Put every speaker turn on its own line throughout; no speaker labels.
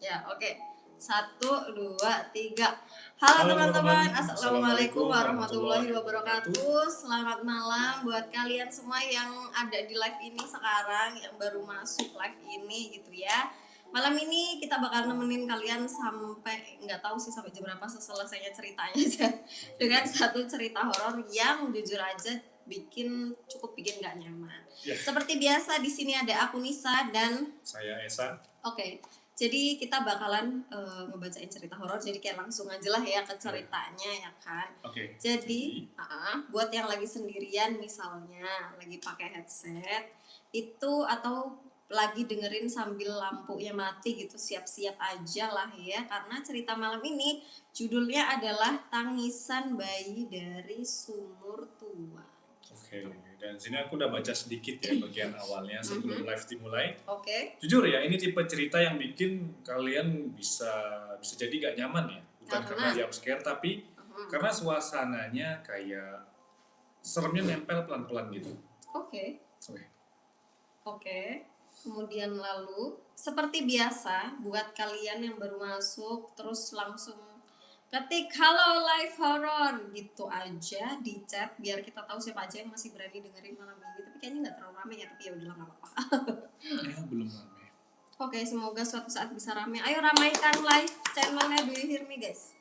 Ya, oke. 1, 2, 3. Halo
Halo
teman-teman,
teman-teman,
Assalamualaikum
Assalamualaikum
warahmatullahi
warahmatullahi wabarakatuh.
wabarakatuh. Selamat malam buat kalian semua yang ada di live ini sekarang, yang baru masuk live ini gitu ya. Malam ini kita bakal nemenin kalian sampai nggak tahu sih sampai jam berapa selesainya ceritanya aja. Dengan satu cerita horor yang jujur aja cukup bikin nggak nyaman.
Ya.
Seperti biasa di sini ada aku Nisa dan
Saya Esa.
Oke, jadi kita bakalan ngebacain cerita horor. Jadi kayak langsung aja lah ya ke ceritanya ya kan.
Oke.
Jadi buat yang lagi sendirian misalnya, lagi pakai headset itu atau lagi dengerin sambil lampunya mati gitu, siap-siap aja lah ya. Karena cerita malam ini judulnya adalah Tangisan Bayi dari Sumur Tua.
Oke, dan sini aku udah baca sedikit ya bagian awalnya sebelum live dimulai.
Oke.
Jujur ya, ini tipe cerita yang bikin kalian bisa jadi gak nyaman ya. Bukan karena jump scare, tapi karena suasananya kayak seremnya nempel pelan-pelan gitu.
Oke. Kemudian lalu seperti biasa buat kalian yang baru masuk terus langsung ketik halo live horror gitu aja di chat biar kita tahu siapa aja yang masih berani dengerin malam ini. Tapi kayaknya nggak terlalu rame ya, tapi ya udahlah nggak apa-apa.
Ya belum rame.
Oke, semoga suatu saat bisa rame. Ayo ramaikan live channelnya Do You Hear Me guys.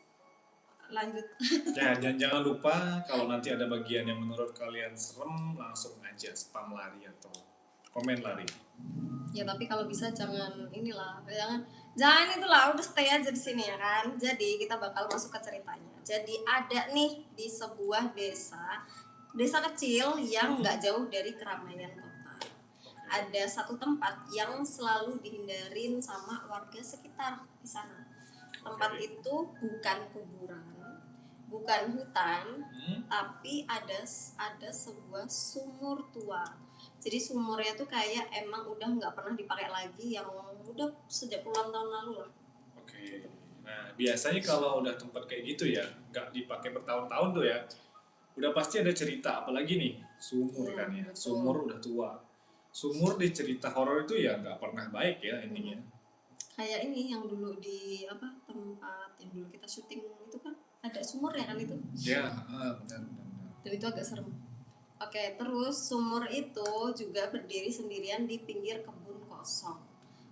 Lanjut.
Ya, dan jangan lupa kalau nanti ada bagian yang menurut kalian serem langsung aja spam lari atau komen lari.
Ya tapi kalau bisa jangan jangan itulah, udah stay aja di sini ya kan. Jadi kita bakal masuk ke ceritanya. Jadi ada nih di sebuah desa kecil yang nggak jauh dari keramaian kota. Ada satu tempat yang selalu dihindarin sama warga sekitar di sana. Tempat itu bukan kuburan, bukan hutan, tapi ada sebuah sumur tua. Jadi sumurnya tuh kayak emang udah nggak pernah dipakai lagi, yang udah sejak puluhan tahun lalu lah.
Oke. Nah biasanya kalau udah tempat kayak gitu ya nggak dipakai bertahun-tahun tuh ya, udah pasti ada cerita, apalagi nih sumur kan ya.
Betul.
Sumur udah tua. Sumur di cerita horor itu ya nggak pernah baik ya endingnya.
Kayak ini yang dulu di tempat yang dulu kita syuting itu kan ada sumur ya kan itu.
Ya, benar.
Dan itu agak serem. Oke, terus sumur itu juga berdiri sendirian di pinggir kebun kosong.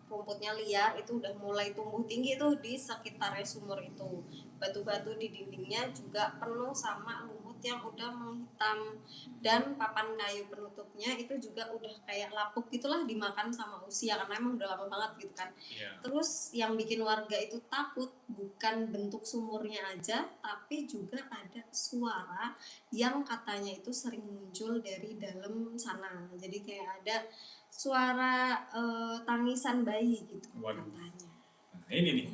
Rumputnya liar, itu udah mulai tumbuh tinggi tuh di sekitarnya sumur itu. Batu-batu di dindingnya juga penuh sama lumut yang udah menghitam. Dan papan kayu penutupnya itu juga udah kayak lapuk gitulah, dimakan sama usia karena emang udah lama banget gitu kan.
Yeah.
Terus yang bikin warga itu takut bukan bentuk sumurnya aja, tapi juga ada suara yang katanya itu sering muncul dari dalam sana. Jadi kayak ada suara tangisan bayi gitu.
Waduh.
Katanya.
Nah, ini nih.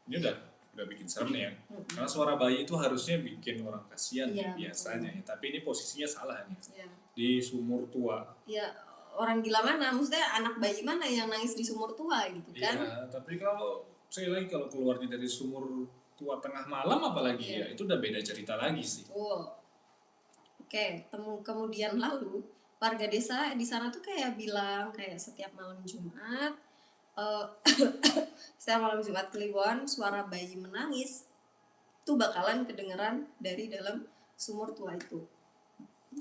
Ini udah bikin serem nih ya. Karena suara bayi itu harusnya bikin orang kasihan ya, biasanya. Ya. Tapi ini posisinya salah nih. Ya. Di sumur tua.
Ya, orang gila mana? Maksudnya anak bayi mana yang nangis di sumur tua gitu kan?
Iya, tapi kalau keluarnya dari sumur tua tengah malam apalagi ya, itu udah beda cerita lagi sih.
Oke, kemudian lalu warga desa di sana tuh kayak bilang kayak setiap malam Jumat setiap malam Jumat Kliwon suara bayi menangis tuh bakalan kedengeran dari dalam sumur tua itu.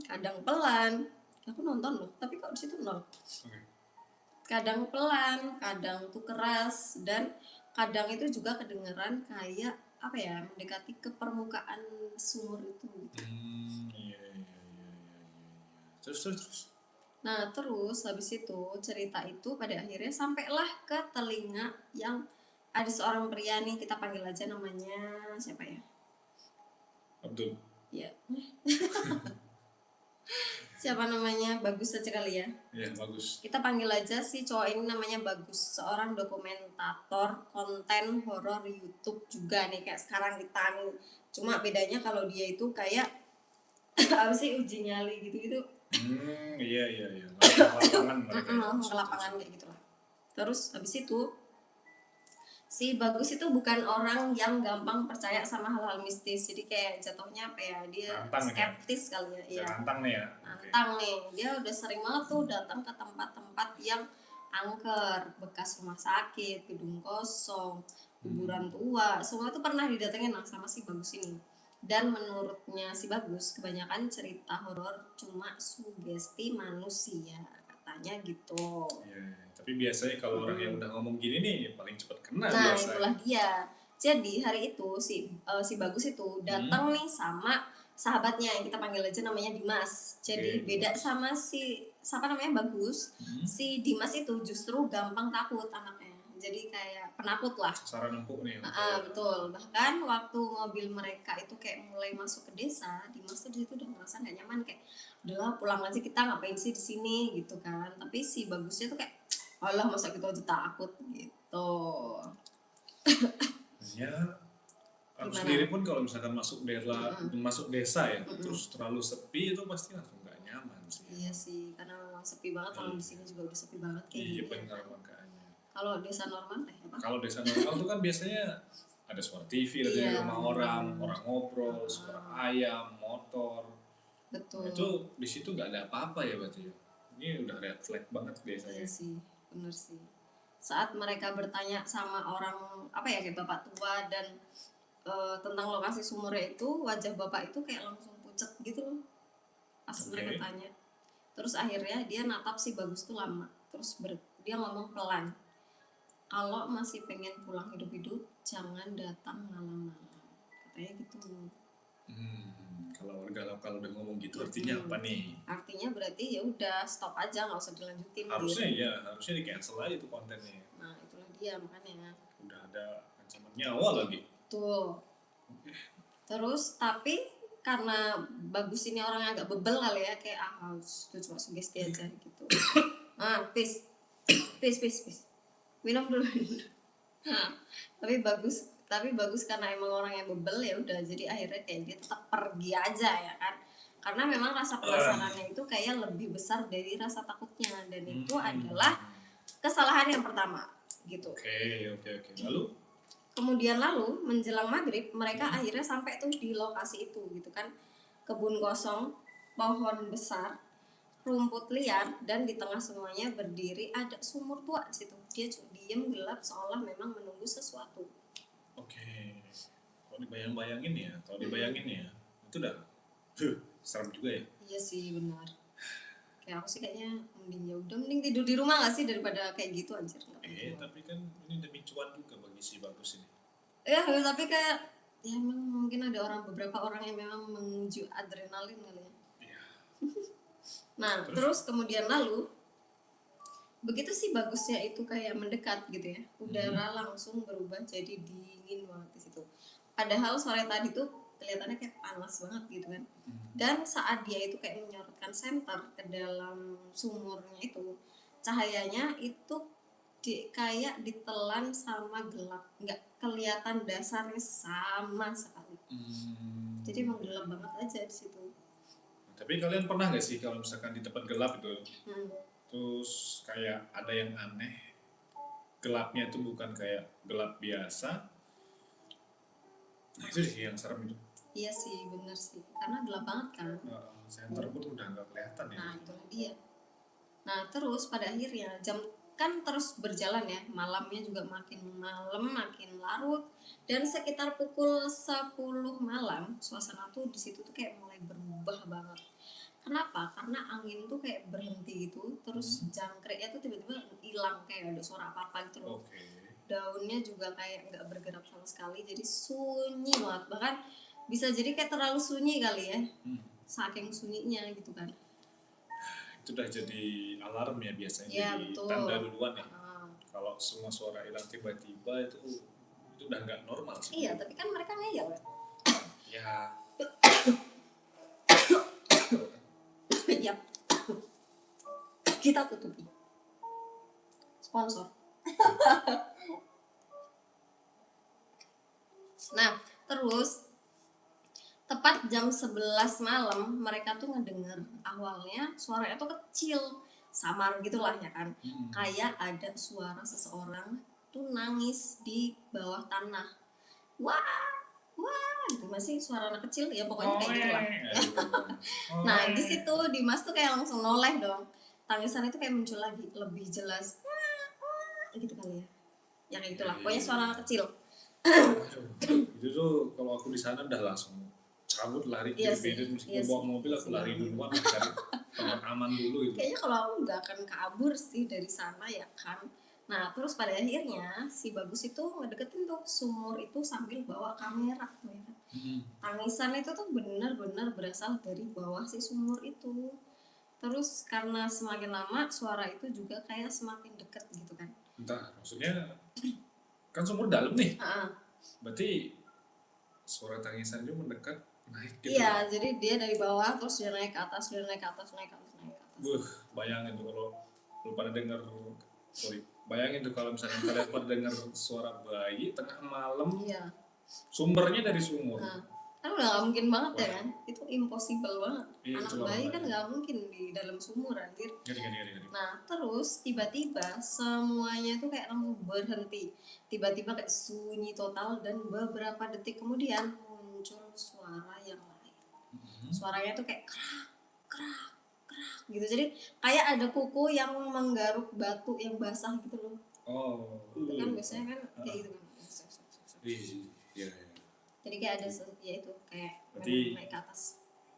Kadang pelan, aku nonton loh, tapi kok di situ nol. Kadang pelan, kadang tuh keras, dan kadang itu juga kedengeran kayak apa ya, mendekati ke permukaan sumur itu gitu.
Iya. Terus.
Nah terus habis itu cerita itu pada akhirnya sampailah ke telinga yang ada seorang pria nih, kita panggil aja namanya siapa ya?
Abdul.
Ya. Siapa namanya? Bagus aja kali ya?
Iya, Bagus.
Kita panggil aja si cowok ini namanya Bagus, seorang dokumentator konten horor YouTube juga nih kayak sekarang kita nih. Cuma bedanya kalau dia itu kayak apa sih, uji nyali gitu-gitu.
Iya. Lapangan mereka.
Ke lapangan kayak gitu lah. Terus habis itu si Bagus itu bukan orang yang gampang percaya sama hal-hal mistis. Jadi kayak jatuhnya apa ya, dia skeptis kali ya.
Nantang nih ya.
Nantang nih. Dia udah sering banget tuh datang ke tempat-tempat yang angker, bekas rumah sakit, gedung kosong, kuburan tua, semua itu pernah didatengin sama si Bagus ini. Dan menurutnya si Bagus, kebanyakan cerita horor cuma sugesti manusia, katanya gitu.
Tapi biasanya kalau orang yang udah ngomong gini nih paling cepat kena
Nah,
biasa.
itulah dia. Jadi hari itu si Bagus itu datang nih sama sahabatnya yang kita panggil aja namanya Dimas. Jadi beda sama si siapa namanya Bagus. Si Dimas itu justru gampang takut anaknya. Jadi kayak penakut lah.
Sasaran empuk nih.
Betul. Bahkan waktu mobil mereka itu kayak mulai masuk ke desa, Dimas tuh di situ udah ngerasa nggak nyaman, kayak udahlah pulang aja, kita ngapain sih di sini gitu kan. Tapi si Bagusnya tuh kayak alah masa kita aja takut gitu.
Ya, aku sendiri pun kalau misalkan masuk desa ya, terus terlalu sepi itu pasti langsung gak nyaman sih.
Iya sih, karena memang sepi banget. Kalau di sini juga udah sepi banget kayak
Iya,
gitu.
benar makanya.
Kalau desa normal apa?
Kalau desa normal tuh kan biasanya ada suara TV dari rumah orang ngobrol, suara ayam, motor.
Betul.
Nah, itu di situ nggak ada apa-apa ya berarti. Ini udah red flag banget biasanya.
Iya sih, bener sih. Saat mereka bertanya sama orang apa ya kayak bapak tua dan tentang lokasi sumurnya itu, wajah bapak itu kayak langsung pucet gitu loh pas mereka tanya. Terus akhirnya dia natap si Bagus tuh lama. Terus dia ngomong pelan, kalau masih pengen pulang hidup-hidup jangan datang malam-malam, katanya gitu.
Kalau warga lokal udah ngomong gitu artinya apa nih?
Artinya berarti ya udah stop aja, nggak usah dilanjutin.
Harusnya
gitu.
ya, harusnya di cancel aja tuh kontennya.
Nah itulah dia makanya.
Udah ada ancaman nyawa lagi.
Tuh. Terus tapi karena Bagus ini orangnya agak bebel kali ya, kayak itu cuma sugesti aja gitu. Peace. Minum dulu. Tapi bagus karena emang orang yang bebel ya udah, jadi akhirnya kayak dia tetap pergi aja ya kan. Karena memang rasa penasarannya itu kayak lebih besar dari rasa takutnya, dan itu adalah kesalahan yang pertama gitu.
Oke.
Kemudian lalu menjelang maghrib mereka akhirnya sampai tuh di lokasi itu gitu kan. Kebun kosong, pohon besar, rumput liar, dan di tengah semuanya berdiri ada sumur tua di situ. Dia diam gelap seolah memang menunggu sesuatu.
Oke. Kalau dibayangin ya, itu udah serem juga ya.
Iya sih benar. Kayak aku sih kayaknya mending tidur di rumah nggak sih daripada kayak gitu anjir.
Tapi kan ini demi cuan juga bagi si Bagus ini.
Ya tapi kayak ya memang mungkin ada beberapa orang yang memang menguji adrenalin kali ya.
Iya.
Nah terus kemudian lalu begitu sih Bagusnya itu kayak mendekat gitu ya, udara langsung berubah jadi dingin banget di situ. Padahal sore tadi tuh kelihatannya kayak panas banget gitu kan. Dan saat dia itu kayak menyorotkan senter ke dalam sumurnya itu, cahayanya itu kayak ditelan sama gelap, nggak kelihatan dasarnya sama sekali. Jadi emang gelap banget aja di situ.
Tapi kalian pernah nggak sih kalau misalkan di tempat gelap itu, terus kayak ada yang aneh, gelapnya itu bukan kayak gelap biasa, nah itu sih yang serem itu.
Iya sih bener sih, karena gelap banget kan.
Senter pun udah nggak kelihatan ya.
Nah itulah dia. Nah terus pada akhirnya jam kan terus berjalan ya, malamnya juga makin malam, makin larut, dan sekitar pukul 10 malam suasana tuh di situ tuh kayak mulai berubah banget. Kenapa? Karena angin tuh kayak berhenti gitu, terus jangkriknya tuh tiba-tiba hilang, kayak ada suara apa-apa gitu loh. Daunnya juga kayak nggak bergerak sama sekali, jadi sunyi banget. Bahkan bisa jadi kayak terlalu sunyi kali ya, saking sunyinya gitu kan.
Itu udah jadi alarm ya biasanya,
ya,
jadi
betul.
Tanda duluan ya. Kalau semua suara hilang tiba-tiba itu udah nggak normal sih.
Iya, tapi kan mereka ngeyel
ya.
Ya. Kita tutupi. Sponsor. Nah, terus tepat jam 11 malam mereka tuh ngedenger awalnya suaranya tuh kecil, samar gitulah ya kan. Kayak ada suara seseorang tuh nangis di bawah tanah. Wah, gitu, masih suara anak kecil ya pokoknya kayak gitulah. Nah, di situ Dimas tuh kayak langsung noleh dong. Tangisan itu kayak muncul lagi lebih jelas. gitu kali ya. Yang
Iya,
itulah,
iya,
pokoknya
iya.
suara anak kecil.
Aduh, itu tuh kalau aku di sana udah langsung cabut lari
Iya sih,
birit-birit,
iya
meskipun
sih,
bawa mobil aku lari duluan cari tempat aman dulu gitu.
Kayaknya kalau aku nggak akan kabur sih dari sana ya kan. Nah terus pada akhirnya si Bagus itu ngedeketin tuh sumur itu sambil bawa kamera ya kan. Tangisan itu tuh benar-benar berasal dari bawah si sumur itu. Terus karena semakin lama suara itu juga kayak semakin deket gitu kan.
Entah, maksudnya kan sumur dalam nih,
Ah,
berarti suara tangisan itu mendekat naik gitu.
iya, jadi dia dari bawah terus dia naik ke atas, dia naik ke atas, naik ke atas, naik ke atas.
Bayangin tuh kalau pada dengar, sorry, bayangin tuh kalau misalnya kalian pada dengar suara bayi tengah malam,
Iya.
sumbernya dari sumur.
Nah, kan udah gak mungkin banget ya kan, itu impossible banget.
Iya,
Anak
itulah
bayi kan
makanya.
gak mungkin di dalam sumur anjir.
Ngeri.
Nah terus tiba-tiba semuanya tuh kayak langsung berhenti. Tiba-tiba kayak sunyi total dan beberapa detik kemudian muncul suara yang lain. Suaranya tuh kayak krak krak krak gitu. Jadi kayak ada kuku yang menggaruk batu yang basah gitu loh.
Oh,
Itu kan biasanya kan kayak gitu kan.
iya.
Jadi kayak ada ya itu kayak
Berarti-
naik ke atas.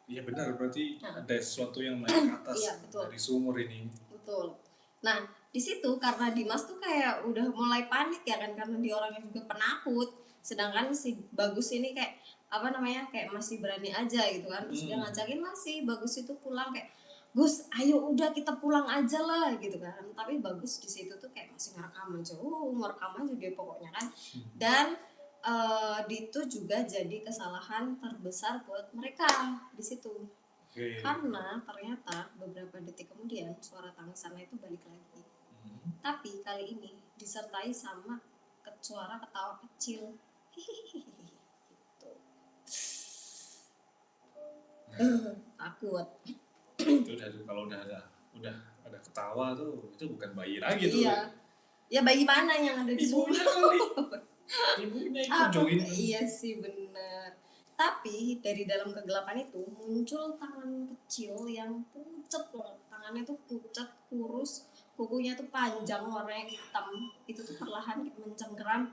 Iya benar, berarti
Nah.
ada sesuatu yang naik ke atas
Iya, betul.
dari sumur ini.
Betul. Nah, di situ karena Dimas tuh kayak udah mulai panik ya kan, karena dia orangnya juga penakut. Sedangkan si Bagus ini kayak apa namanya, kayak masih berani aja gitu kan. Terus dia ngajakin lah si Bagus itu pulang kayak, Gus, ayo udah kita pulang aja lah gitu kan. Tapi Bagus di situ tuh kayak masih ngerekam aja, ngerekam aja dia pokoknya kan. Dan itu juga jadi kesalahan terbesar buat mereka di situ.
Oke.
Karena ternyata beberapa detik kemudian suara tangisannya itu balik lagi. Tapi kali ini disertai sama suara ketawa kecil. Gitu. Takut.
Itu kalau udah ada ketawa tuh, itu bukan bayi lagi tuh.
Iya. Ya bayi mana yang ada di sumur?
Ibunya kali. Ibunya ikut join.
Iya sih bener. Tapi dari dalam kegelapan itu muncul tangan kecil yang pucat banget. Tangannya tuh pucat, kurus, kukunya tuh panjang, warnanya hitam. Itu tuh perlahan kayak mencengkeram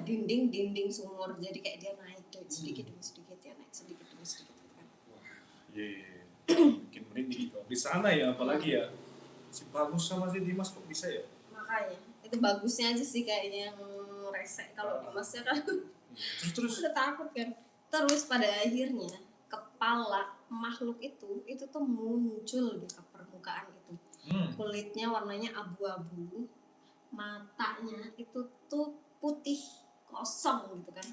dinding sumur. Jadi kayak dia naik sedikit demi sedikit, ya naik sedikit demi sedikit kan.
Iya. Bikin merinding kalau di sana ya, apalagi ya si Bagus sama si Dimas kok bisa ya?
Makanya itu bagusnya aja sih kayaknya yang resek. Kalau Dimasnya kan
Terus
udah takut kan. Terus pada akhirnya kepala makhluk itu tuh muncul di permukaan itu. Kulitnya warnanya abu-abu, matanya itu tuh putih kosong gitu kan.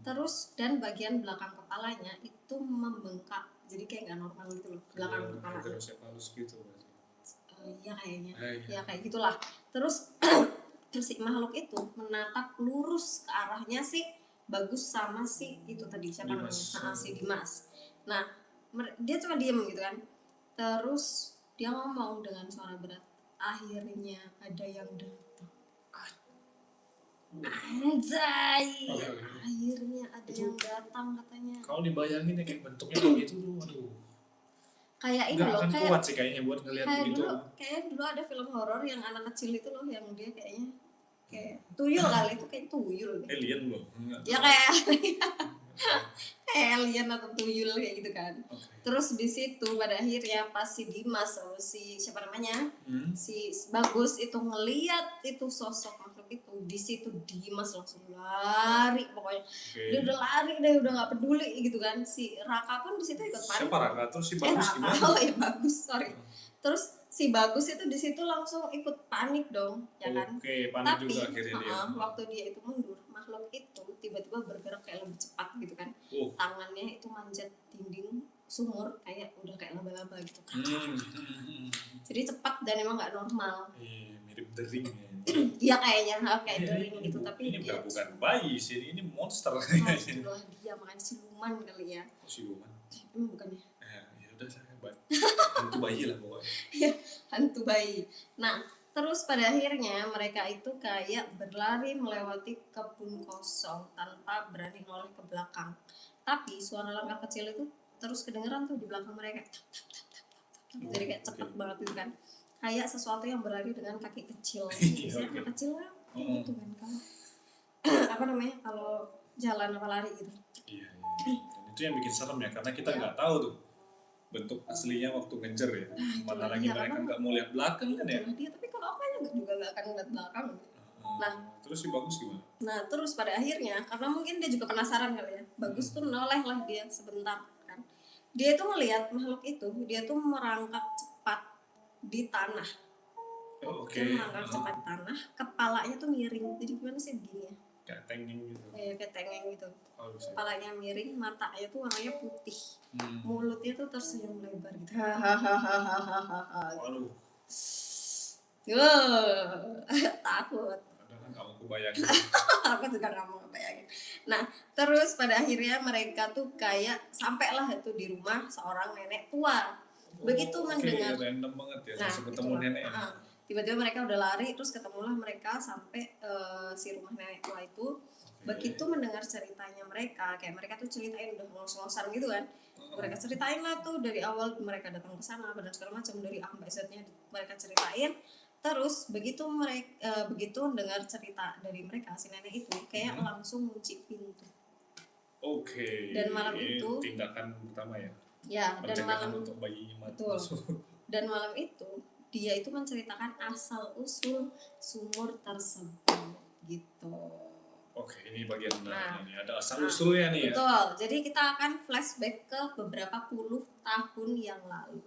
Terus dan bagian belakang kepalanya itu membengkak, jadi kayak nggak normal gitu loh belakang kepala.
Hydrocephalus gitu.
Iya kayaknya, ya kayak gitulah. Terus si makhluk itu menatap lurus ke arahnya si Bagus sama si itu tadi siapa namanya, si Dimas. Nah dia cuma diem gitu kan. Terus dia ngomong dengan suara berat, akhirnya ada yang datang. Anjay, akhirnya ada yang datang katanya.
Kalau dibayangin ya kayak bentuknya kayak gitu tuh, aduh.
Kayak ini
Nggak
loh,
akan
kayak
kuat sih kayaknya buat ngeliat
kayak
gitu.
dulu ada film horor yang anak kecil itu loh, yang dia kayaknya kayak tuyul kali, itu kayak tuyul deh.
Alien loh.
Ya kayak alien atau tuyul kayak gitu kan. Terus di situ pada akhirnya pas si Dimas atau si siapa namanya, si Bagus itu ngeliat itu sosok makhluk itu, di situ Dimas langsung lari pokoknya. Dia udah lari deh, udah nggak peduli gitu kan. Si Raka pun di situ ikut panik.
Siapa Raka? Terus si Bagus gimana?
Oh ya Bagus, sorry. Terus si Bagus itu di situ langsung ikut panik dong, ya kan?
Oke, panik
Tapi
juga akhirnya dia.
waktu dia itu mundur, makhluk itu tiba-tiba bergerak kayak lebih cepat gitu kan. Tangannya itu manjat dinding sumur kayak udah kayak laba-laba gitu kan. Jadi cepat dan emang nggak normal.
Mirip The Ring ya.
Iya kayaknya kayak The Ring gitu, tapi
ini
dia
bukan bayi sih, ini monster.
Itulah dia, makanya siluman kali ya.
Siluman.
Emang bukannya?
Ya udah saya hantu bayi lah pokoknya.
Hantu bayi. Nah, terus pada akhirnya mereka itu kayak berlari melewati kebun kosong tanpa berani noleh ke belakang. Tapi suara langkah kecil itu terus kedengeran tuh di belakang mereka. Jadi kayak cepet banget gitu kan. kayak sesuatu yang berlari dengan kaki kecil.
Iya,
Biasanya
oke.
anak kecil kan kayak
Oh.
gitu kan kalau apa namanya kalau jalan apa lari gitu.
Iya, iya. Dan itu yang bikin serem ya, karena kita
Iya.
nggak tahu tuh bentuk aslinya waktu ngejar ya. Mana
itulah
lagi
dia,
mereka
karena
nggak mau lihat belakang kan ya.
itulah dia. Tapi kalau aku aja juga nggak akan ngeliat belakang. Nah.
Terus si Bagus gimana?
Nah terus pada akhirnya karena mungkin dia juga penasaran kali ya, Bagus tuh noleh lah dia sebentar kan. Dia tuh melihat makhluk itu, dia tuh merangkak cepat di tanah.
Oh, oke.
Dia merangkak cepat di tanah, kepalanya tuh miring. Jadi gimana sih begini ya?
Kayak tengeng gitu.
Kayak tengeng gitu.
Oh, bisa.
Kepalanya miring, matanya tuh warnanya putih.
Hmm.
Mulutnya tuh tersenyum lebar gitu. Hahaha.
Waduh.
Takut.
Kadang kan nggak mau kebayangin.
Aku juga nggak mau bayangin. Nah terus pada akhirnya mereka tuh kayak sampailah itu di rumah seorang nenek tua. Begitu mendengar,
random banget ya,
nah
langsung ketemu
itulah.
nenek.
Tiba-tiba mereka udah lari, terus ketemulah mereka sampai si rumah nenek tua itu. Begitu mendengar ceritanya mereka, kayak mereka tuh ceritain udah ngos-ngosan gitu kan. Mereka ceritain lah tuh dari awal mereka datang ke sana dan segala macam, dari A sampai Z-nya mereka ceritain. Terus begitu dengar cerita dari mereka, si nenek itu kayak langsung kunci pintu.
Oke.
Dan malam itu
tindakan pertama ya.
Ya, dan malam
untuk bayinya
betul. Dan malam itu dia itu menceritakan asal usul sumur tersebut gitu.
Oke, ini bagian menariknya nih. Ada asal usulnya nih ya.
Betul. Jadi kita akan flashback ke beberapa puluh tahun yang lalu.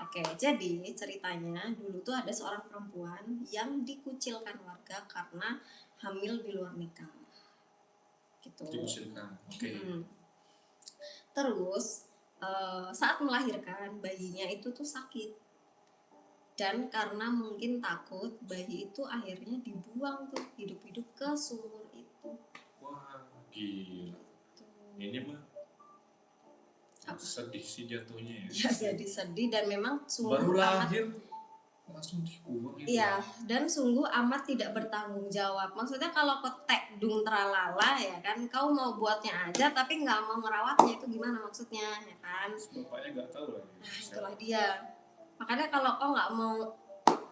Oke, jadi ceritanya dulu tuh ada seorang perempuan yang dikucilkan warga karena hamil di luar nikah. Gitu.
Dikucilkan. Oke.
Terus saat melahirkan bayinya itu tuh sakit. Dan karena mungkin takut, bayi itu akhirnya dibuang tuh hidup-hidup ke sumur itu.
Wah, gila. Ini mah sedih sih jatuhnya ya.
Ya jadi sedih dan memang sungguh
baru lahir langsung dibuang itu.
Iya, dan sungguh amat tidak bertanggung jawab. Maksudnya kalau ketek dung tralala ya kan, kau mau buatnya aja tapi nggak mau merawatnya, itu gimana maksudnya ya kan?
Bapaknya nggak tahu lagi.
Nah itulah dia. Makanya kalau kau nggak mau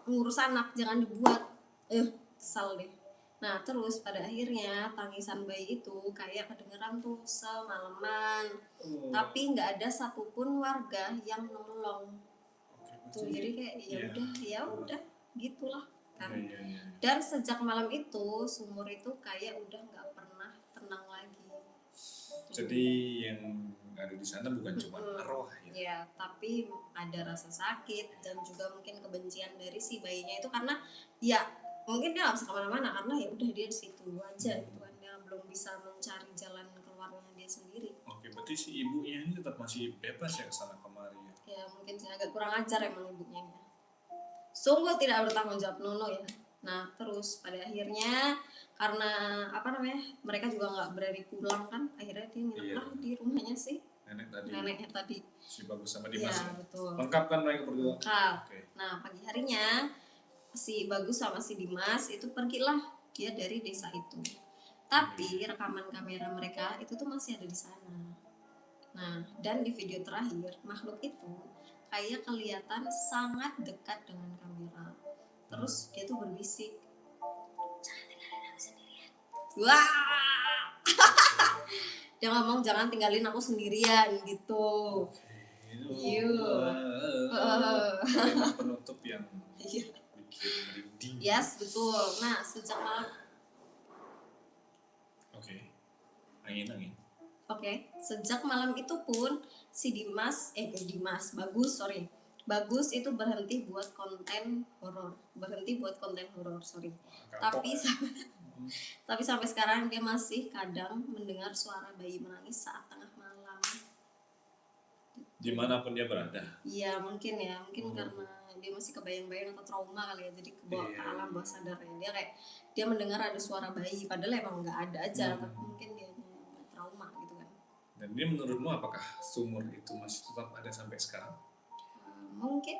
ngurus anak jangan dibuat. Kesal deh. Nah terus pada akhirnya tangisan bayi itu kayak kedengeran tuh semalaman. Tapi nggak ada satupun warga yang nolong. Tuh jadi kayak ya udah gitulah kan. Dan sejak malam itu sumur itu kayak udah nggak pernah tenang lagi.
Jadi yang ada di sana bukan cuma roh ya.
Ya, tapi ada rasa sakit dan juga mungkin kebencian dari si bayinya itu karena ya mungkin dia nggak bisa kemana-mana karena ya udah dia di situ aja gitu kan, dia belum bisa mencari jalan keluarnya dia sendiri.
Oke, berarti si ibunya ini tetap masih bebas ya kesana kemari ya?
Ya mungkin sih agak kurang ajar emang ibunya ini. Sungguh tidak bertanggung jawab Nono ya. Nah terus pada akhirnya karena mereka juga nggak berani pulang kan, akhirnya dia nginep di rumahnya sih neneknya tadi.
Si Bagus sama Dimas
ya, betul.
Lengkap kan mereka berdua?
Lengkap. Nah pagi harinya si Bagus sama si Dimas itu pergilah dia dari desa itu. Tapi rekaman kamera mereka itu tuh masih ada di sana. Nah dan di video terakhir makhluk itu kayak kelihatan sangat dekat dengan kamera. Terus dia tuh berbisik, jangan tinggalin aku sendirian. Wah. Dia ngomong jangan tinggalin aku sendirian gitu.
Penutup yang bikin merinding.
Yes, betul. Nah sejak malam sejak malam itu pun si Bagus itu berhenti buat konten horor. Tapi sampai sekarang dia masih kadang mendengar suara bayi menangis saat tengah malam.
Dimanapun dia berada.
Iya mungkin karena dia masih kebayang-bayang atau trauma kali ya, jadi kebawa ke alam bawah sadarnya. Dia mendengar ada suara bayi, padahal emang nggak ada aja, tapi mungkin dia trauma gitu kan.
Dan ini menurutmu apakah sumur itu masih tetap ada sampai sekarang?
Mungkin.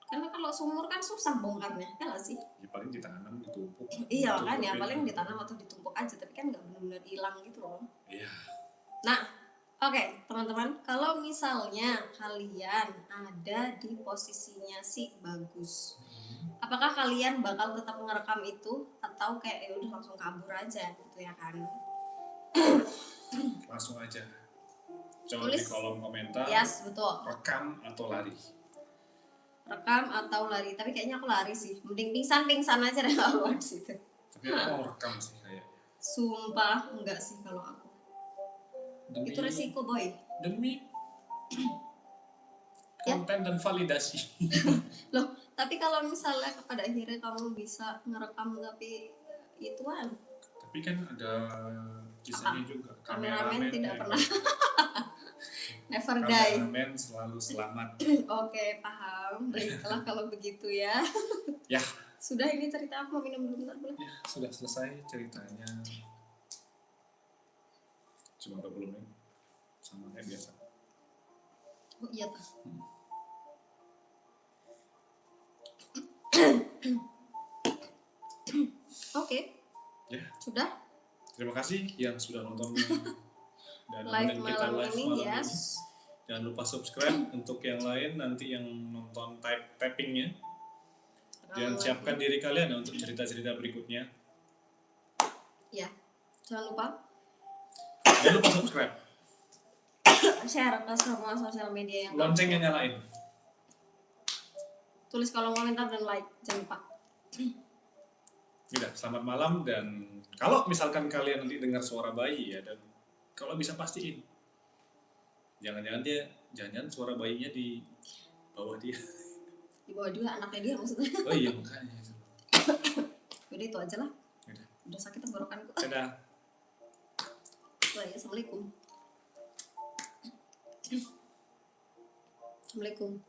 Karena kalau sumur kan susah bongkarnya, ya nggak sih?
Ya paling ditanam, ditumpuk.
Iya kan ya, paling ditanam atau ditumpuk aja, tapi kan nggak benar-benar hilang gitu loh.
Iya.
Nah, Oke, teman-teman, kalau misalnya kalian ada di posisinya si Bagus, apakah kalian bakal tetap ngerekam itu atau kayak ya udah langsung kabur aja gitu ya kan?
Langsung aja. Coba
Tulis.
di kolom komentar.
Yes, betul.
Rekam atau lari.
Rekam atau lari, tapi kayaknya aku lari sih. Mending pingsan aja deh kalau di situ.
Tapi aku mau rekam sih kayaknya.
Sumpah enggak sih kalau aku. Itu resiko, boy.
Demi
Ya.
konten dan validasi.
Loh, tapi kalau misalnya pada akhirnya kamu bisa ngerekam tapi ituan,
Tapi kan ada kisahnya juga.
kameramen tidak
ya.
pernah never die.
Kameramen selalu selamat.
Oke, paham. Baiklah kalau begitu ya.
Ya.
Sudah, ini cerita aku, mau minum dulu bentar boleh?
Ya, sudah selesai ceritanya. Cuma 20 menit. Sama kayak biasa.
Oh iya tah. Oke.
Ya.
Sudah.
Terima kasih yang sudah nonton dan
Live
kita
malam
live
ini,
malam
yes.
ini. Jangan lupa subscribe untuk yang lain, nanti yang nonton tappingnya. Dan siapkan diri kalian untuk cerita-cerita berikutnya.
Ya, jangan lupa
subscribe.
share ke semua sosial media yang
Loncengnya nyalain.
tulis kolom komentar dan like, jangan lupa.
Tidak, selamat malam. Dan kalau misalkan kalian nanti dengar suara bayi ya, dan kalau bisa pastiin jangan-jangan suara bayinya di bawah dia.
Di bawah dia, anaknya dia maksudnya.
Oh iya, makanya.
Udah itu aja lah.
Udah.
Udah sakit tenggorokanku.
Dadah.
Baik, assalamualaikum. Assalamualaikum.